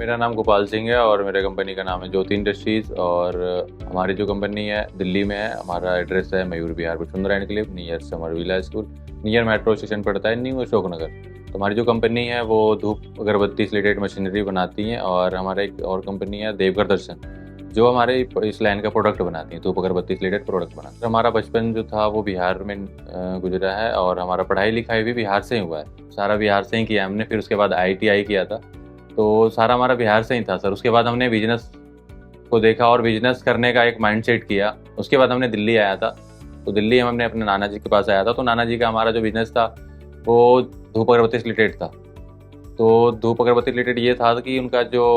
मेरा नाम गोपाल सिंह है और मेरे कंपनी का नाम है ज्योति इंडस्ट्रीज़। और हमारी जो कंपनी है दिल्ली में है। हमारा एड्रेस है Mayur Vihar Vasundhara enclave near summer villa school, near metro station पड़ता है न्यू अशोक नगर। तो हमारी जो कंपनी है वो धूप अगरबत्ती स्लेटेड मशीनरी बनाती है। और हमारा एक और कंपनी है देवघर दर्शन, जो हमारे इस लाइन का प्रोडक्ट बनाती है, धूप अगरबत्ती रिलेटेड प्रोडक्ट बनाती है। हमारा बचपन जो था वो बिहार में गुजरा है और हमारा पढ़ाई लिखाई भी बिहार से ही हुआ है। सारा बिहार से ही किया हमने। फिर उसके बाद ITI किया था, तो सारा हमारा बिहार से ही था सर। उसके बाद हमने बिजनेस को देखा और बिजनेस करने का एक माइंडसेट किया। उसके बाद हमने दिल्ली आया था। तो दिल्ली हमने अपने नाना जी के पास आया था। तो नाना जी का हमारा जो बिजनेस था वो धूप अगरबत्ती रिलेटेड था। तो धूप अगरबत्ती रिलेटेड ये था कि उनका जो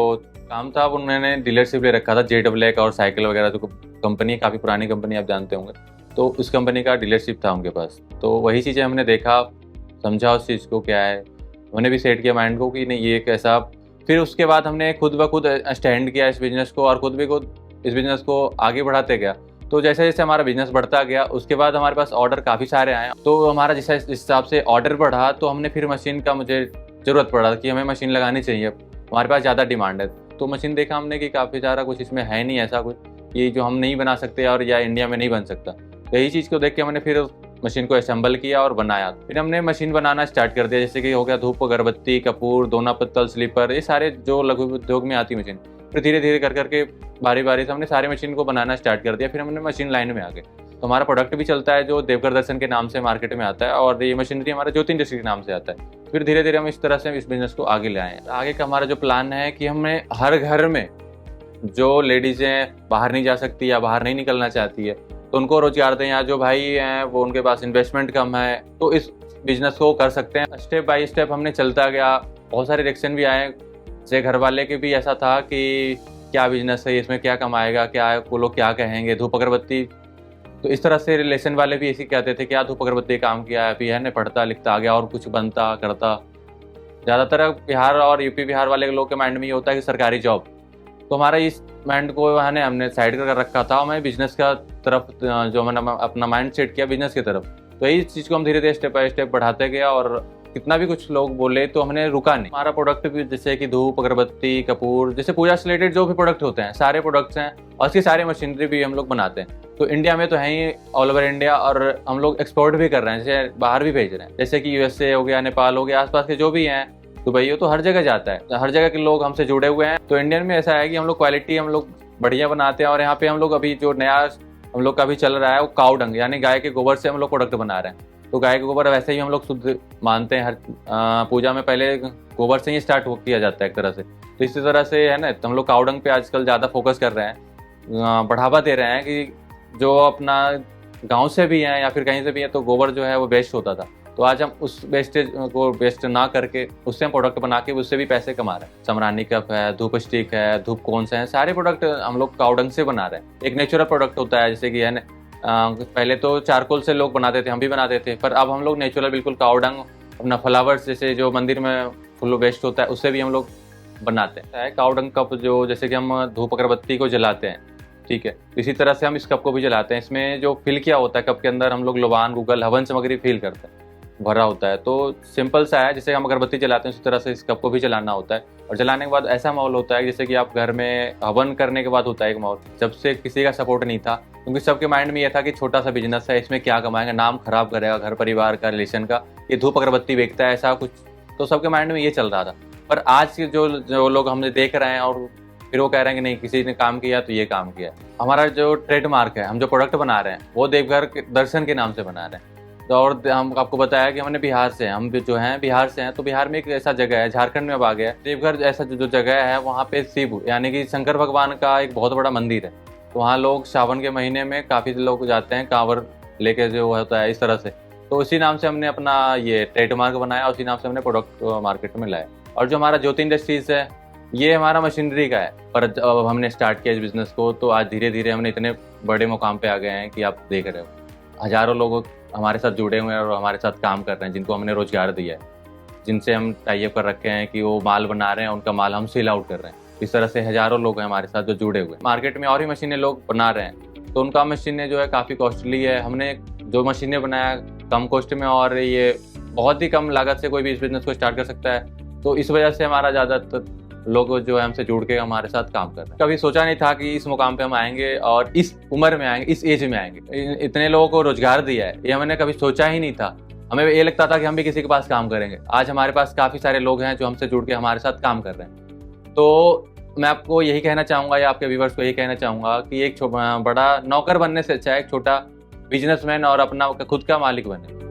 काम था वो उन्होंने डीलरशिप ले रखा था जेड ब्लैक और साइकिल वगैरह, जो कंपनी काफ़ी पुरानी कंपनी आप जानते होंगे। तो इस कंपनी का डीलरशिप था उनके पास। तो वही चीज़ें हमने देखा, समझा उस चीज़ को क्या है। हमने भी सेट किया माइंड को कि नहीं ये कैसा। फिर उसके बाद हमने खुद ब खुद स्टैंड किया इस बिज़नेस को और खुद इस बिज़नेस को आगे बढ़ाते गया। तो जैसे जैसे हमारा बिज़नेस बढ़ता गया उसके बाद हमारे पास ऑर्डर काफ़ी सारे आए। तो हमारा जिस हिसाब से ऑर्डर बढ़ा तो हमने फिर मशीन का मुझे ज़रूरत पड़ा कि हमें मशीन लगानी चाहिए। हमारे पास ज़्यादा डिमांड है। तो मशीन देखा हमने कि काफ़ी सारा कुछ इसमें है नहीं ऐसा कुछ कि जो हम नहीं बना सकते और या इंडिया में नहीं बन सकता। तो यही चीज़ को देख के हमने फिर मशीन को असेंबल किया और बनाया। फिर हमने मशीन बनाना स्टार्ट कर दिया, जैसे कि हो गया धूप अगरबत्ती, कपूर, दोना पत्तल, स्लीपर, ये सारे जो लघु उद्योग में आती मशीन। फिर धीरे धीरे कर करके बारी बारी से हमने सारी मशीन को बनाना स्टार्ट कर दिया। फिर हमने मशीन लाइन में आ गए। तो हमारा प्रोडक्ट भी चलता है जो देवघर दर्शन के नाम से मार्केट में आता है और ये मशीनरी हमारा ज्योति इंडस्ट्री के नाम से आता है। फिर धीरे धीरे हम इस तरह से इस बिज़नेस को आगे ले आए। आगे का हमारा जो प्लान है कि हमें हर घर में जो लेडीज़ें बाहर नहीं जा सकती या बाहर नहीं निकलना चाहती है तो उनको रोजगार दें, या जो भाई हैं वो उनके पास इन्वेस्टमेंट कम है तो इस बिज़नेस को कर सकते हैं। स्टेप बाय स्टेप हमने चलता गया। बहुत सारे रिएक्शन भी आए, जैसे घर वाले के भी ऐसा था कि क्या बिज़नेस है, इसमें क्या कमाएगा, क्या है, वो लोग क्या कहेंगे, धूप अगरबत्ती। तो इस तरह से रिलेशन वाले भी ऐसे कहते थे कि धूप अगरबत्ती काम किया है, अभी है ना पढ़ता लिखता आ गया और कुछ बनता करता। ज़्यादातर बिहार और यूपी बिहार वाले लोग के माइंड में ये होता है कि सरकारी जॉब। तो हमारा इस माइंड को हमने साइड कर रखा था। मैं बिज़नेस का तरफ जो मैंने अपना माइंड सेट किया बिज़नेस की तरफ। तो यही चीज़ को हम धीरे धीरे स्टेप बाय स्टेप बढ़ाते गया और कितना भी कुछ लोग बोले तो हमने रुका नहीं। हमारा प्रोडक्ट भी जैसे कि धूप अगरबत्ती, कपूर, जैसे पूजा से रिलेटेड जो भी प्रोडक्ट होते हैं सारे प्रोडक्ट्स हैं और इसकी सारी मशीनरी भी हम लोग बनाते हैं। तो इंडिया में तो है ही, ऑल ओवर इंडिया, और हम लोग एक्सपोर्ट भी कर रहे हैं, जैसे बाहर भी भेज रहे हैं, जैसे कि USA हो गया, नेपाल हो गया, आसपास के जो भी हैं, दुबई हो, तो हर जगह जाता है। हर जगह के लोग हमसे जुड़े हुए हैं। तो इंडियन में ऐसा है कि हम लोग क्वालिटी हम लोग बढ़िया बनाते हैं। और यहाँ पे हम लोग अभी जो नया हम लोग का भी चल रहा है वो काऊ डंग यानी गाय के गोबर से हम लोग प्रोडक्ट बना रहे हैं। तो गाय के गोबर वैसे ही हम लोग शुद्ध मानते हैं। हर पूजा में पहले गोबर से ही स्टार्ट किया जाता है एक तरह से। तो इसी तरह से है ना, तो हम लोग काऊ डंग पे आजकल ज़्यादा फोकस कर रहे हैं, बढ़ावा दे रहे हैं कि जो अपना गाँव से भी हैं या फिर कहीं से भी है तो गोबर जो है वो वेस्ट होता था। तो आज हम उस वेस्टेज को वेस्ट ना करके उससे हम प्रोडक्ट बना के उससे भी पैसे कमा रहे हैं। समरानी कप है, धूप स्टिक है, धूप कोन्स हैं, सारे प्रोडक्ट हम लोग काऊ डंग से बना रहे हैं। एक नेचुरल प्रोडक्ट होता है, जैसे कि है ना, पहले तो चारकोल से लोग बनाते थे, हम भी बनाते थे, पर अब हम लोग नेचुरल बिल्कुल काऊ डंग, अपना फ्लावर्स जैसे जो मंदिर में फुल वेस्ट होता है उससे भी हम लोग बनाते हैं। काऊ डंग कप जो जैसे कि हम धूप अगरबत्ती को जलाते हैं, ठीक है, इसी तरह से हम इस कप को भी जलाते हैं। इसमें जो फिल किया होता है कप के अंदर हम लोग लोबान, गूगल, हवन सामग्री फिल करते हैं, भरा होता है। तो सिंपल सा है, जैसे हम अगरबत्ती जलाते हैं उसी तरह से इस कप को भी जलाना होता है। और जलाने के बाद ऐसा माहौल होता है जैसे कि आप घर में हवन करने के बाद होता है एक माहौल। जब से किसी का सपोर्ट नहीं था, क्योंकि सबके माइंड में ये था कि छोटा सा बिजनेस है, इसमें क्या कमाएंगे, नाम खराब करेगा घर परिवार का, रिलेशन का, ये धूप अगरबत्ती बेचता है ऐसा कुछ। तो सबके माइंड में ये चल रहा था। पर आज के जो लोग हमने देख रहे हैं और फिर वो कह रहे हैं कि नहीं किसी ने काम किया तो ये काम किया। हमारा जो ट्रेडमार्क है, हम जो प्रोडक्ट बना रहे हैं वो देवघर दर्शन के नाम से बना रहे हैं। तो और हम आपको बताया कि हमने बिहार से, हम जो हैं बिहार से हैं। तो बिहार में एक ऐसा जगह है, झारखंड में अब आ गया है देवघर ऐसा जो जगह है, वहाँ पे शिव यानी कि शंकर भगवान का एक बहुत बड़ा मंदिर है। तो वहाँ लोग सावन के महीने में काफ़ी लोग जाते हैं कांवर लेके, जो होता है इस तरह से। तो उसी नाम से हमने अपना ये ट्रेडमार्क बनाया, उसी नाम से हमने प्रोडक्ट मार्केट में लाया। और जो हमारा ज्योति इंडस्ट्रीज है ये हमारा मशीनरी का है। पर जब हमने स्टार्ट किया इस बिज़नेस को तो आज धीरे धीरे हमने इतने बड़े मुकाम पे आ गए हैं कि आप देख रहे हो हज़ारों लोग हमारे साथ जुड़े हुए हैं और हमारे साथ काम कर रहे हैं, जिनको हमने रोजगार दिया है, जिनसे हम टाई अप कर रखे हैं कि वो माल बना रहे हैं, उनका माल हम सेल आउट कर रहे हैं। इस तरह से हज़ारों लोग हैं हमारे साथ जो जुड़े हुए हैं। मार्केट में और भी मशीनें लोग बना रहे हैं, तो उनका मशीनें जो है काफ़ी कॉस्टली है। हमने जो मशीनें बनाया कम कॉस्ट में और ये बहुत ही कम लागत से कोई भी इस बिज़नेस को स्टार्ट कर सकता है। तो इस वजह से हमारा ज़्यादातर लोग जो है हमसे जुड़ के हमारे साथ काम कर रहे हैं। कभी सोचा नहीं था कि इस मुकाम पे हम आएंगे और इस उम्र में आएंगे, इस एज में आएंगे। इतने लोगों को रोजगार दिया है, ये हमने कभी सोचा ही नहीं था। हमें ये लगता था कि हम भी किसी के पास काम करेंगे। आज हमारे पास काफ़ी सारे लोग हैं जो हमसे जुड़ के हमारे साथ काम कर रहे हैं। तो मैं आपको यही कहना चाहूँगा या आपके व्यूवर्स को यही कहना चाहूँगा कि एक बड़ा नौकर बनने से अच्छा है एक छोटा बिजनेसमैन और अपना खुद का मालिक बने।